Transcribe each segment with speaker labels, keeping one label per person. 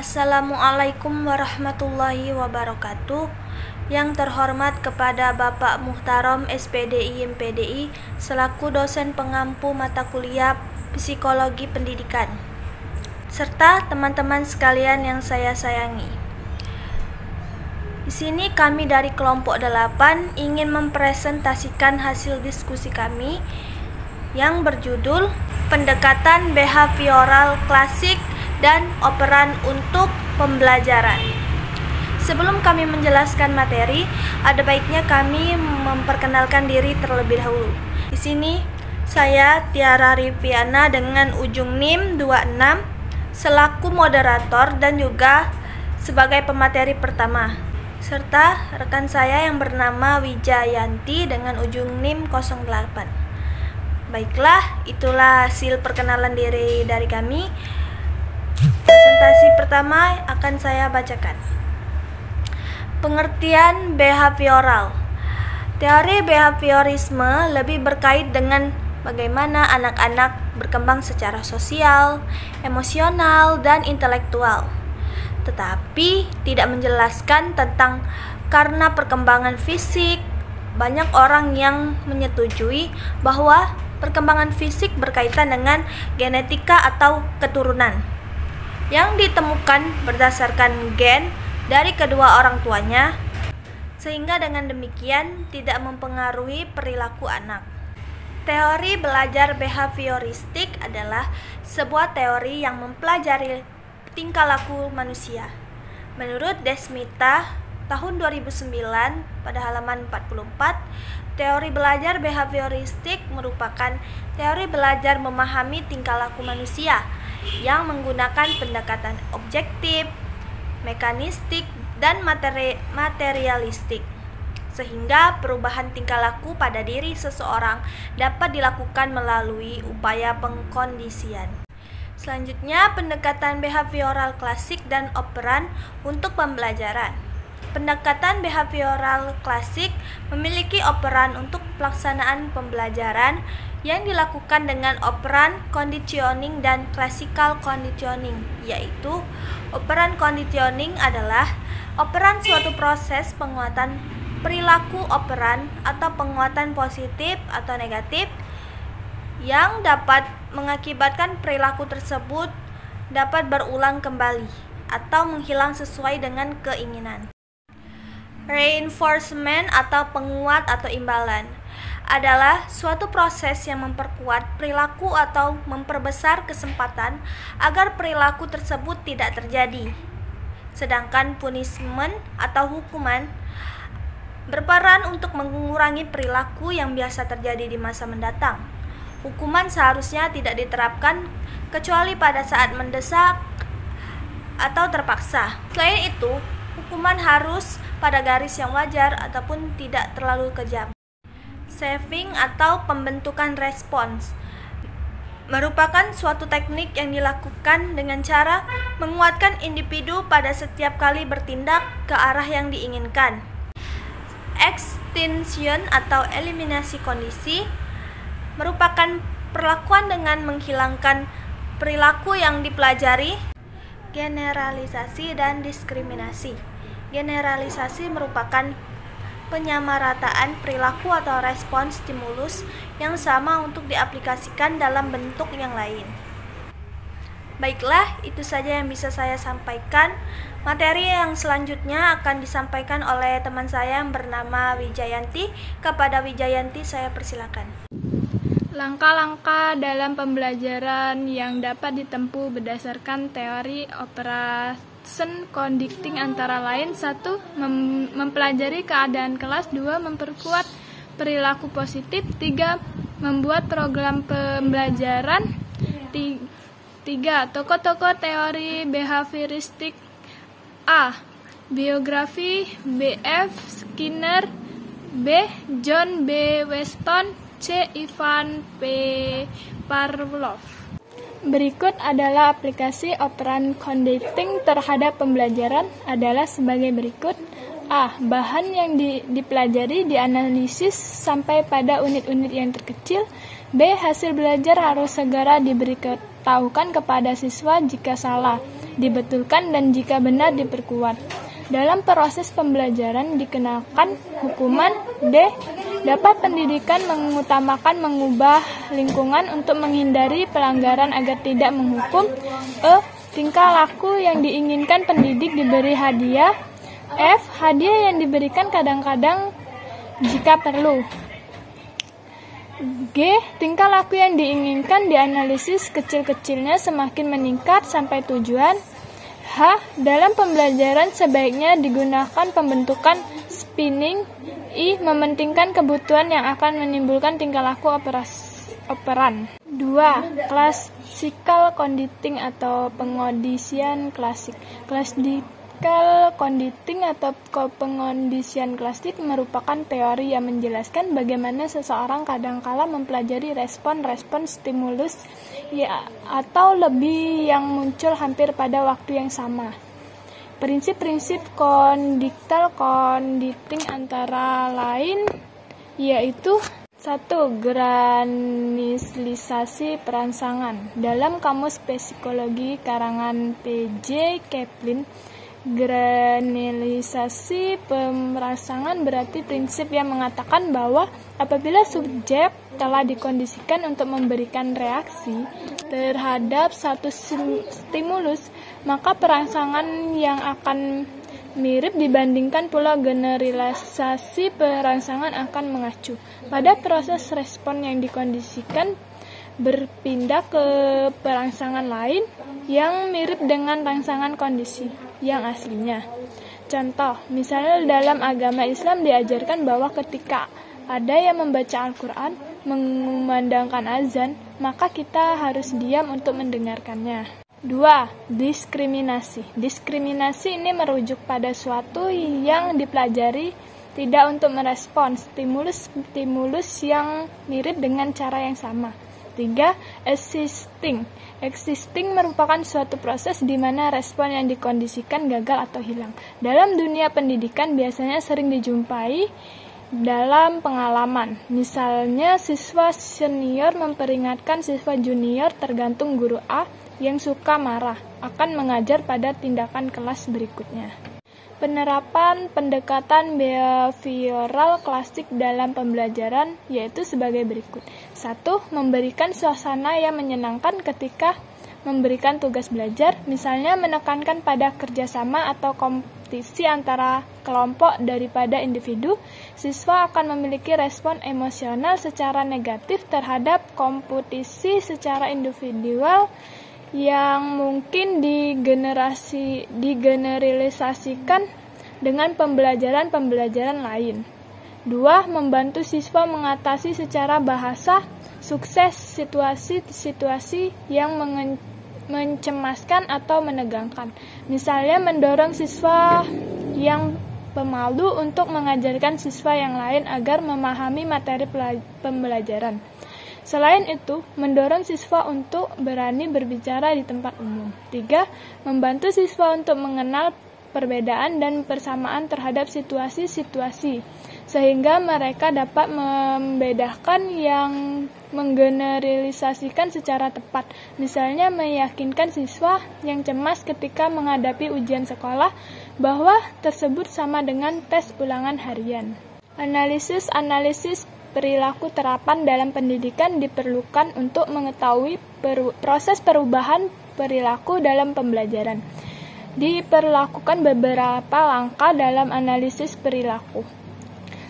Speaker 1: Assalamualaikum warahmatullahi wabarakatuh. Yang terhormat kepada Bapak Muhtarom SPDI MPDI selaku dosen pengampu mata kuliah Psikologi Pendidikan, serta teman-teman sekalian yang saya sayangi. Di sini kami dari kelompok 8 ingin mempresentasikan hasil diskusi kami yang berjudul Pendekatan Behavioral Klasik dan Operan untuk Pembelajaran. Sebelum kami menjelaskan materi, ada baiknya kami memperkenalkan diri terlebih dahulu. Di sini saya Tiara Riviana dengan ujung NIM 26 selaku moderator dan juga sebagai pemateri pertama, serta rekan saya yang bernama Wijayanti dengan ujung NIM 08. Baiklah, itulah hasil perkenalan diri dari kami. Presentasi pertama akan saya bacakan. Pengertian behavioral. Teori behaviorisme lebih berkait dengan bagaimana anak-anak berkembang secara sosial, emosional, dan intelektual, tetapi tidak menjelaskan tentang karena perkembangan fisik. Banyak orang yang menyetujui bahwa perkembangan fisik berkaitan dengan genetika atau keturunan yang ditemukan berdasarkan gen dari kedua orang tuanya, sehingga dengan demikian tidak mempengaruhi perilaku anak. Teori belajar behavioristik adalah sebuah teori yang mempelajari tingkah laku manusia. Menurut Desmita tahun 2009 pada halaman 44, teori belajar behavioristik merupakan teori belajar memahami tingkah laku manusia yang menggunakan pendekatan objektif, mekanistik, dan materialistik, sehingga perubahan tingkah laku pada diri seseorang dapat dilakukan melalui upaya pengkondisian. Selanjutnya, pendekatan behavioral klasik dan operan untuk pembelajaran. Pendekatan behavioral klasik memiliki operan untuk pelaksanaan pembelajaran yang dilakukan dengan operan conditioning dan classical conditioning, yaitu operan conditioning adalah operan suatu proses penguatan perilaku operan atau penguatan positif atau negatif yang dapat mengakibatkan perilaku tersebut dapat berulang kembali atau menghilang sesuai dengan keinginan. Reinforcement atau penguat atau imbalan adalah suatu proses yang memperkuat perilaku atau memperbesar kesempatan agar perilaku tersebut tidak terjadi. Sedangkan punishment atau hukuman berperan untuk mengurangi perilaku yang biasa terjadi di masa mendatang. Hukuman seharusnya tidak diterapkan kecuali pada saat mendesak atau terpaksa. Selain itu, hukuman harus pada garis yang wajar ataupun tidak terlalu kejam. Saving atau pembentukan respons merupakan suatu teknik yang dilakukan dengan cara menguatkan individu pada setiap kali bertindak ke arah yang diinginkan. Extinction atau eliminasi kondisi merupakan perlakuan dengan menghilangkan perilaku yang dipelajari. Generalisasi dan diskriminasi. Generalisasi merupakan penyamarataan perilaku atau respons stimulus yang sama untuk diaplikasikan dalam bentuk yang lain. Baiklah, itu saja yang bisa saya sampaikan. Materi yang selanjutnya akan disampaikan oleh teman saya yang bernama Wijayanti. Kepada Wijayanti saya persilakan.
Speaker 2: Langkah-langkah dalam pembelajaran yang dapat ditempuh berdasarkan teori operation conditioning antara lain 1. Mempelajari keadaan kelas. 2. Memperkuat perilaku positif. 3. Membuat program pembelajaran. 3. Tokoh-tokoh teori behavioristik. A. Biografi B.F. Skinner. B. John B. Weston. C. Ivan P. Pavlov. Berikut adalah aplikasi operan conditioning terhadap pembelajaran adalah sebagai berikut. A. Bahan yang dipelajari dianalisis sampai pada unit-unit yang terkecil. B. Hasil belajar harus segera diberitahukan kepada siswa jika salah. dibetulkan, dan jika benar diperkuat. Dalam proses pembelajaran dikenakan hukuman. D. Dapat pendidikan mengutamakan mengubah lingkungan untuk menghindari pelanggaran agar tidak menghukum. E. Tingkah laku yang diinginkan pendidik diberi hadiah. F. Hadiah yang diberikan kadang-kadang jika perlu. G. Tingkah laku yang diinginkan dianalisis kecil-kecilnya semakin meningkat sampai tujuan. H. Dalam pembelajaran sebaiknya digunakan pembentukan spinning. I. Mementingkan kebutuhan yang akan menimbulkan tingkah laku operan. 2. Classical conditioning atau pengondisian klasik. Classical conditioning atau pengondisian klasik merupakan teori yang menjelaskan bagaimana seseorang kadangkala mempelajari respon-respon stimulus atau lebih yang muncul hampir pada waktu yang sama. Prinsip-prinsip conductual conditioning antara lain yaitu 1. Granulasi perangsangan. Dalam Kamus Psikologi karangan P.J. Kaplan, granulasi perangsangan berarti prinsip yang mengatakan bahwa apabila subjek telah dikondisikan untuk memberikan reaksi terhadap satu stimulus, maka perangsangan yang akan mirip dibandingkan pula generalisasi perangsangan akan mengacu pada proses respon yang dikondisikan berpindah ke perangsangan lain yang mirip dengan rangsangan kondisi yang aslinya. Contoh, misalnya dalam agama Islam diajarkan bahwa ketika ada yang membaca Al-Quran, mengumandangkan azan, maka kita harus diam untuk mendengarkannya. 2. Diskriminasi. Diskriminasi ini merujuk pada suatu yang dipelajari tidak untuk merespon stimulus yang mirip dengan cara yang sama. 3. Existing. Existing merupakan suatu proses di mana respon yang dikondisikan gagal atau hilang. Dalam dunia pendidikan biasanya sering dijumpai dalam pengalaman. Misalnya siswa senior memperingatkan siswa junior tergantung guru A yang suka marah akan mengajar pada tindakan kelas berikutnya. Penerapan pendekatan behavioral klasik dalam pembelajaran yaitu sebagai berikut. 1. Memberikan suasana yang menyenangkan ketika memberikan tugas belajar, misalnya menekankan pada kerjasama atau kompetisi antara kelompok daripada individu. Siswa akan memiliki respon emosional secara negatif terhadap kompetisi secara individual yang mungkin digeneralisasikan dengan pembelajaran lain. 2. Membantu siswa mengatasi secara bahasa sukses situasi-situasi yang mencemaskan atau menegangkan. Misalnya mendorong siswa yang pemalu untuk mengajarkan siswa yang lain agar memahami materi pembelajaran. Selain itu, mendorong siswa untuk berani berbicara di tempat umum. 3. Membantu siswa untuk mengenal perbedaan dan persamaan terhadap situasi-situasi, sehingga mereka dapat membedakan yang menggeneralisasikan secara tepat. Misalnya meyakinkan siswa yang cemas ketika menghadapi ujian sekolah bahwa tersebut sama dengan tes ulangan harian. Analisis perilaku terapan dalam pendidikan diperlukan untuk mengetahui proses perubahan perilaku dalam pembelajaran. Diperlakukan beberapa langkah dalam analisis perilaku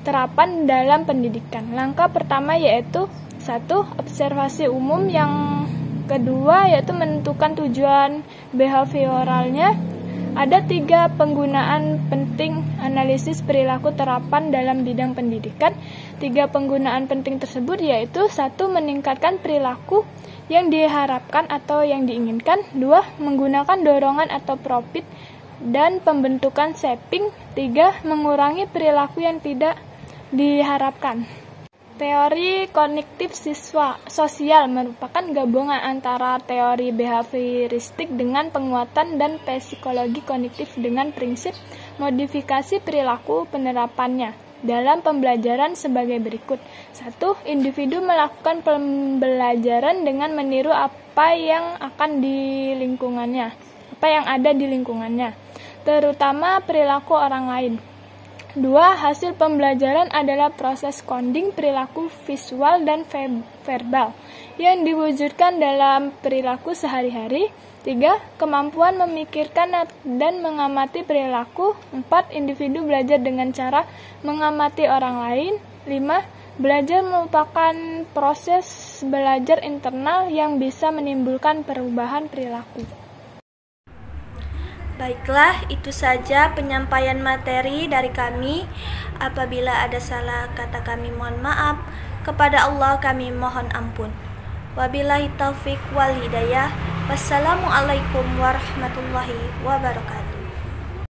Speaker 2: terapan dalam pendidikan. Langkah pertama yaitu 1. Observasi umum. Yang kedua yaitu menentukan tujuan behavioralnya. Ada 3 penggunaan penting analisis perilaku terapan dalam bidang pendidikan. 3 penggunaan penting tersebut yaitu 1. Meningkatkan perilaku yang diharapkan atau yang diinginkan. 2. Menggunakan dorongan atau profit dan pembentukan shaping. 3. Mengurangi perilaku yang tidak diharapkan. Teori kognitif sosial merupakan gabungan antara teori behavioristik dengan penguatan dan psikologi kognitif dengan prinsip modifikasi perilaku penerapannya dalam pembelajaran sebagai berikut. 1. Individu melakukan pembelajaran dengan meniru apa yang akan di lingkungannya. apa yang ada di lingkungannya, terutama perilaku orang lain. 2. Hasil pembelajaran adalah proses coding perilaku visual dan verbal yang diwujudkan dalam perilaku sehari-hari. 3. Kemampuan memikirkan dan mengamati perilaku. 4. Individu belajar dengan cara mengamati orang lain. 5. Belajar merupakan proses belajar internal yang bisa menimbulkan perubahan perilaku.
Speaker 1: Baiklah, itu saja penyampaian materi dari kami. Apabila ada salah kata kami mohon maaf. Kepada Allah kami mohon ampun. Wabillahi taufik wal hidayah. Wassalamualaikum warahmatullahi wabarakatuh.